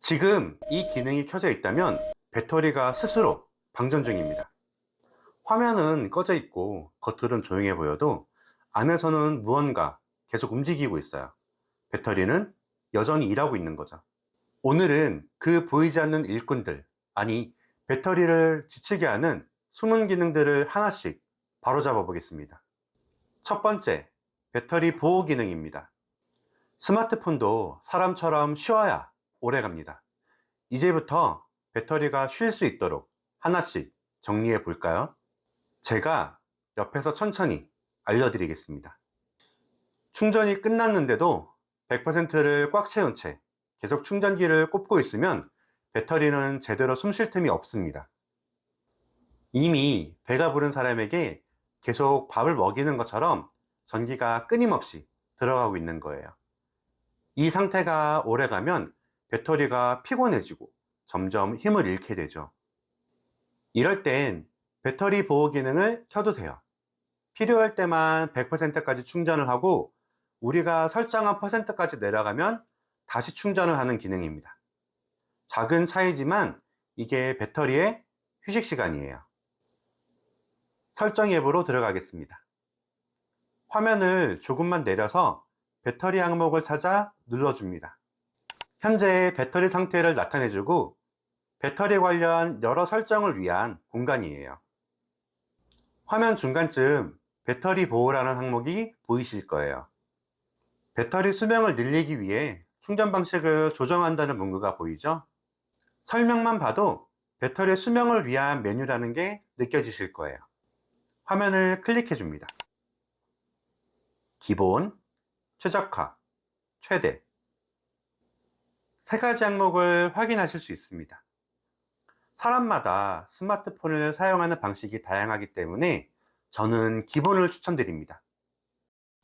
지금 이 기능이 켜져 있다면 배터리가 스스로 방전 중입니다. 화면은 꺼져 있고 겉으론 조용해 보여도 안에서는 무언가 계속 움직이고 있어요. 배터리는 여전히 일하고 있는 거죠. 오늘은 그 보이지 않는 일꾼들, 아니 배터리를 지치게 하는 숨은 기능들을 하나씩 바로잡아 보겠습니다. 첫 번째, 배터리 보호 기능입니다. 스마트폰도 사람처럼 쉬어야 오래 갑니다. 이제부터 배터리가 쉴 수 있도록 하나씩 정리해 볼까요? 제가 옆에서 천천히 알려드리겠습니다. 충전이 끝났는데도 100%를 꽉 채운 채 계속 충전기를 꼽고 있으면 배터리는 제대로 숨 쉴 틈이 없습니다. 이미 배가 부른 사람에게 계속 밥을 먹이는 것처럼 전기가 끊임없이 들어가고 있는 거예요. 이 상태가 오래가면 배터리가 피곤해지고 점점 힘을 잃게 되죠. 이럴 땐 배터리 보호 기능을 켜두세요. 필요할 때만 100%까지 충전을 하고 우리가 설정한 퍼센트까지 내려가면 다시 충전을 하는 기능입니다. 작은 차이지만 이게 배터리의 휴식 시간이에요. 설정 앱으로 들어가겠습니다. 화면을 조금만 내려서 배터리 항목을 찾아 눌러줍니다. 현재 배터리 상태를 나타내주고 배터리 관련 여러 설정을 위한 공간이에요. 화면 중간쯤 배터리 보호라는 항목이 보이실 거예요. 배터리 수명을 늘리기 위해 충전 방식을 조정한다는 문구가 보이죠? 설명만 봐도 배터리 수명을 위한 메뉴라는 게 느껴지실 거예요. 화면을 클릭해 줍니다. 기본, 최적화, 최대 세 가지 항목을 확인하실 수 있습니다. 사람마다 스마트폰을 사용하는 방식이 다양하기 때문에 저는 기본을 추천드립니다.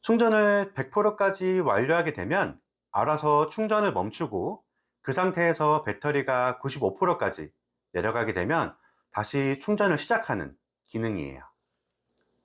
충전을 100%까지 완료하게 되면 알아서 충전을 멈추고 그 상태에서 배터리가 95%까지 내려가게 되면 다시 충전을 시작하는 기능이에요.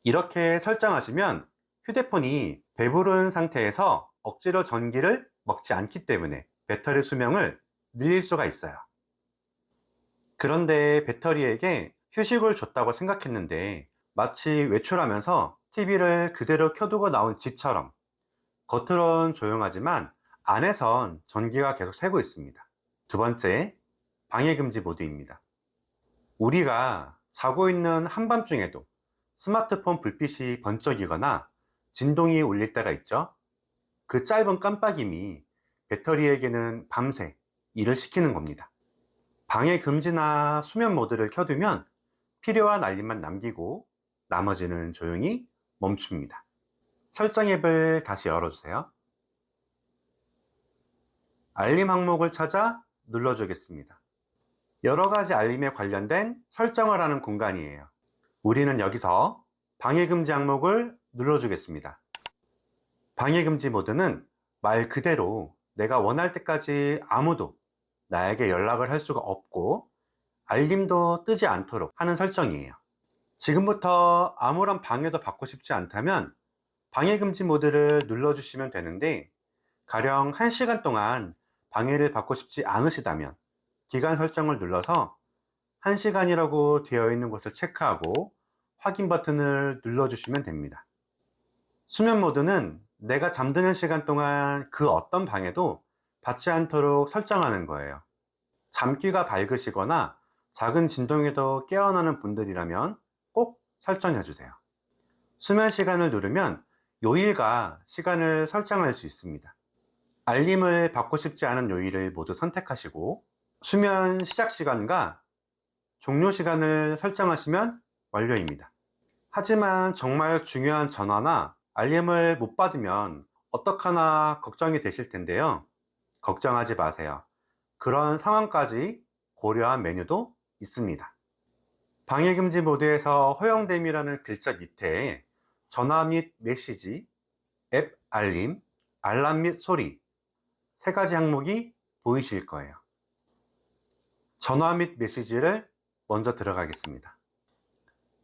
이렇게 설정하시면 휴대폰이 배부른 상태에서 억지로 전기를 먹지 않기 때문에 배터리 수명을 늘릴 수가 있어요. 그런데 배터리에게 휴식을 줬다고 생각했는데 마치 외출하면서 TV를 그대로 켜두고 나온 집처럼 겉으론 조용하지만 안에선 전기가 계속 새고 있습니다. 두 번째, 방해금지 모드입니다. 우리가 자고 있는 한밤중에도 스마트폰 불빛이 번쩍이거나 진동이 울릴 때가 있죠. 그 짧은 깜빡임이 배터리에게는 밤새 일을 시키는 겁니다. 방해금지나 수면 모드를 켜두면 필요한 알림만 남기고 나머지는 조용히 멈춥니다. 설정 앱을 다시 열어주세요. 알림 항목을 찾아 눌러주겠습니다. 여러가지 알림에 관련된 설정을 하는 공간이에요. 우리는 여기서 방해금지 항목을 눌러주겠습니다. 방해금지 모드는 말 그대로 내가 원할 때까지 아무도 나에게 연락을 할 수가 없고 알림도 뜨지 않도록 하는 설정이에요. 지금부터 아무런 방해도 받고 싶지 않다면 방해금지 모드를 눌러주시면 되는데 가령 1시간 동안 방해를 받고 싶지 않으시다면 기간 설정을 눌러서 1시간이라고 되어 있는 곳을 체크하고 확인 버튼을 눌러주시면 됩니다. 수면 모드는 내가 잠드는 시간 동안 그 어떤 방해도 받지 않도록 설정하는 거예요. 잠귀가 밝으시거나 작은 진동에도 깨어나는 분들이라면 꼭 설정해 주세요. 수면 시간을 누르면 요일과 시간을 설정할 수 있습니다. 알림을 받고 싶지 않은 요일을 모두 선택하시고 수면 시작 시간과 종료 시간을 설정하시면 완료입니다. 하지만 정말 중요한 전화나 알림을 못 받으면 어떡하나 걱정이 되실 텐데요. 걱정하지 마세요. 그런 상황까지 고려한 메뉴도 있습니다. 방해금지 모드에서 허용됨이라는 글자 밑에 전화 및 메시지, 앱 알림, 알람 및 소리 세 가지 항목이 보이실 거예요. 전화 및 메시지를 먼저 들어가겠습니다.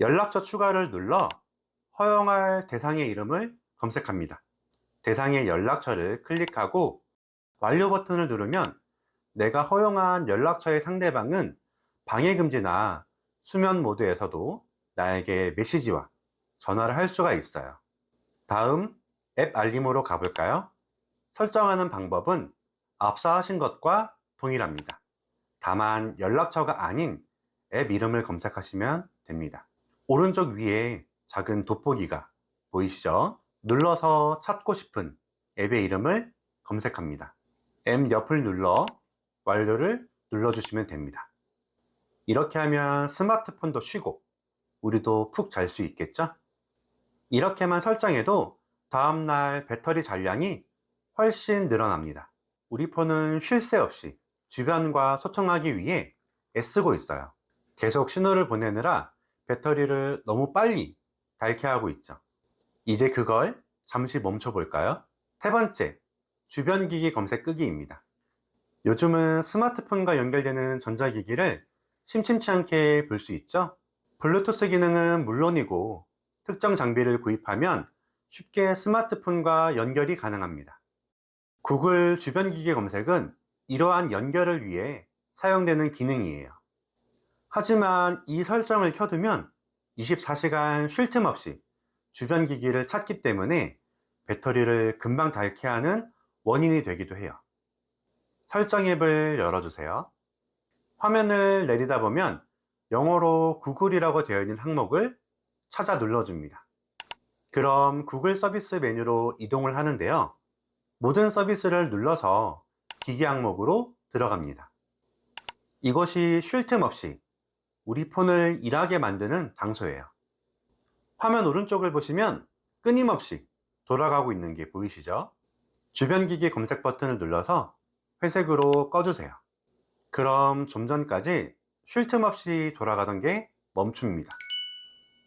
연락처 추가를 눌러 허용할 대상의 이름을 검색합니다. 대상의 연락처를 클릭하고 완료 버튼을 누르면 내가 허용한 연락처의 상대방은 방해금지나 수면 모드에서도 나에게 메시지와 전화를 할 수가 있어요. 다음 앱 알림으로 가볼까요? 설정하는 방법은 앞서 하신 것과 동일합니다. 다만 연락처가 아닌 앱 이름을 검색하시면 됩니다. 오른쪽 위에 작은 돋보기가 보이시죠? 눌러서 찾고 싶은 앱의 이름을 검색합니다. 앱 옆을 눌러 완료를 눌러주시면 됩니다. 이렇게 하면 스마트폰도 쉬고 우리도 푹 잘 수 있겠죠? 이렇게만 설정해도 다음날 배터리 잔량이 훨씬 늘어납니다. 우리 폰은 쉴 새 없이 주변과 소통하기 위해 애쓰고 있어요. 계속 신호를 보내느라 배터리를 너무 빨리 닳게 하고 있죠. 이제 그걸 잠시 멈춰 볼까요? 세 번째, 주변 기기 검색 끄기입니다. 요즘은 스마트폰과 연결되는 전자기기를 심심치 않게 볼 수 있죠? 블루투스 기능은 물론이고 특정 장비를 구입하면 쉽게 스마트폰과 연결이 가능합니다. 구글 주변 기기 검색은 이러한 연결을 위해 사용되는 기능이에요. 하지만 이 설정을 켜두면 24시간 쉴 틈 없이 주변 기기를 찾기 때문에 배터리를 금방 닳게 하는 원인이 되기도 해요. 설정 앱을 열어주세요. 화면을 내리다 보면 영어로 구글이라고 되어 있는 항목을 찾아 눌러줍니다. 그럼 구글 서비스 메뉴로 이동을 하는데요. 모든 서비스를 눌러서 기기 항목으로 들어갑니다. 이것이 쉴 틈 없이 우리 폰을 일하게 만드는 장소예요. 화면 오른쪽을 보시면 끊임없이 돌아가고 있는 게 보이시죠? 주변 기기 검색 버튼을 눌러서 회색으로 꺼주세요. 그럼 좀 전까지 쉴 틈 없이 돌아가던 게 멈춥니다.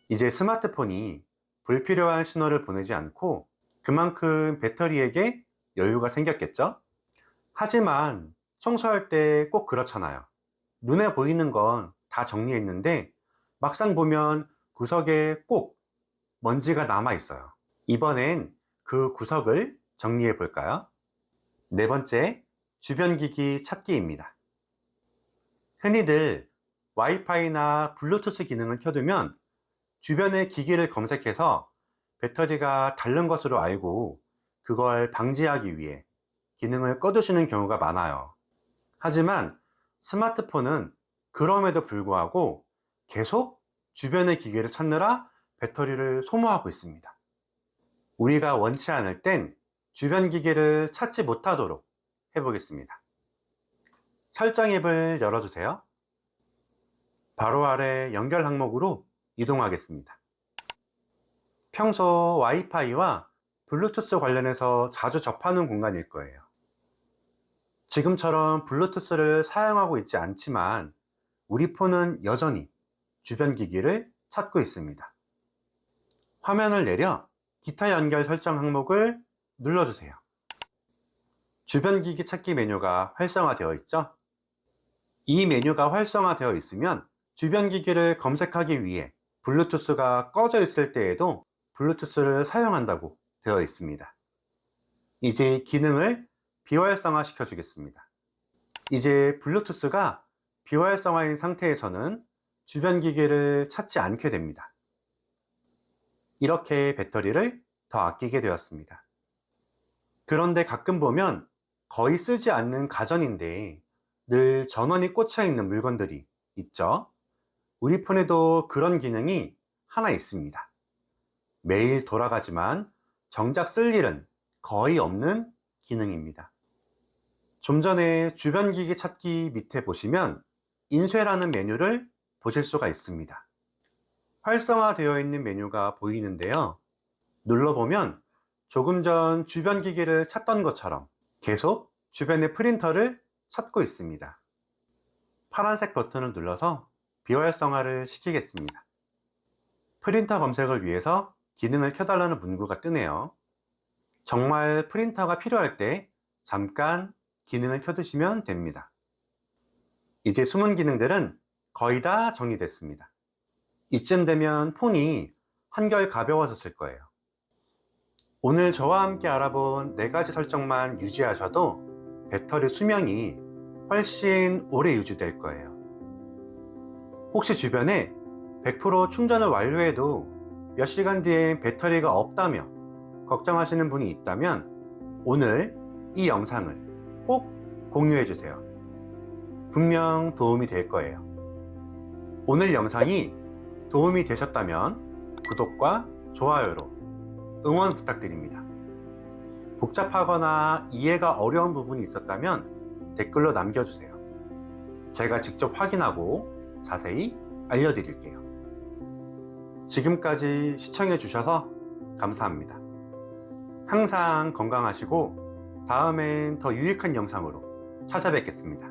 이제 스마트폰이 불필요한 신호를 보내지 않고 그만큼 배터리에게 여유가 생겼겠죠? 하지만 청소할 때 꼭 그렇잖아요. 눈에 보이는 건 다 정리했는데 막상 보면 구석에 꼭 먼지가 남아 있어요. 이번엔 그 구석을 정리해 볼까요? 네 번째, 주변 기기 찾기입니다. 흔히들 와이파이나 블루투스 기능을 켜두면 주변의 기기를 검색해서 배터리가 닳는 것으로 알고 그걸 방지하기 위해 기능을 꺼두시는 경우가 많아요. 하지만 스마트폰은 그럼에도 불구하고 계속 주변의 기기를 찾느라 배터리를 소모하고 있습니다. 우리가 원치 않을 땐 주변 기기를 찾지 못하도록 해보겠습니다. 설정 앱을 열어주세요. 바로 아래 연결 항목으로 이동하겠습니다. 평소 와이파이와 블루투스 관련해서 자주 접하는 공간일 거예요. 지금처럼 블루투스를 사용하고 있지 않지만 우리 폰은 여전히 주변 기기를 찾고 있습니다. 화면을 내려 기타 연결 설정 항목을 눌러주세요. 주변 기기 찾기 메뉴가 활성화되어 있죠? 이 메뉴가 활성화되어 있으면 주변 기기를 검색하기 위해 블루투스가 꺼져 있을 때에도 블루투스를 사용한다고 되어 있습니다. 이제 기능을 비활성화 시켜 주겠습니다. 이제 블루투스가 비활성화인 상태에서는 주변 기기를 찾지 않게 됩니다. 이렇게 배터리를 더 아끼게 되었습니다. 그런데 가끔 보면 거의 쓰지 않는 가전인데 늘 전원이 꽂혀 있는 물건들이 있죠? 우리 폰에도 그런 기능이 하나 있습니다. 매일 돌아가지만 정작 쓸 일은 거의 없는 기능입니다. 좀 전에 주변 기기 찾기 밑에 보시면 인쇄라는 메뉴를 보실 수가 있습니다. 활성화되어 있는 메뉴가 보이는데요. 눌러보면 조금 전 주변 기기를 찾던 것처럼 계속 주변의 프린터를 찾고 있습니다. 파란색 버튼을 눌러서 비활성화를 시키겠습니다. 프린터 검색을 위해서 기능을 켜달라는 문구가 뜨네요. 정말 프린터가 필요할 때 잠깐 기능을 켜두시면 됩니다. 이제 숨은 기능들은 거의 다 정리됐습니다. 이쯤 되면 폰이 한결 가벼워졌을 거예요. 오늘 저와 함께 알아본 4가지 설정만 유지하셔도 배터리 수명이 훨씬 오래 유지될 거예요. 혹시 주변에 100% 충전을 완료해도 몇 시간 뒤엔 배터리가 없다며 걱정하시는 분이 있다면 오늘 이 영상을 꼭 공유해 주세요. 분명 도움이 될 거예요. 오늘 영상이 도움이 되셨다면 구독과 좋아요로 응원 부탁드립니다. 복잡하거나 이해가 어려운 부분이 있었다면 댓글로 남겨주세요. 제가 직접 확인하고 자세히 알려드릴게요. 지금까지 시청해 주셔서 감사합니다. 항상 건강하시고 다음엔 더 유익한 영상으로 찾아뵙겠습니다.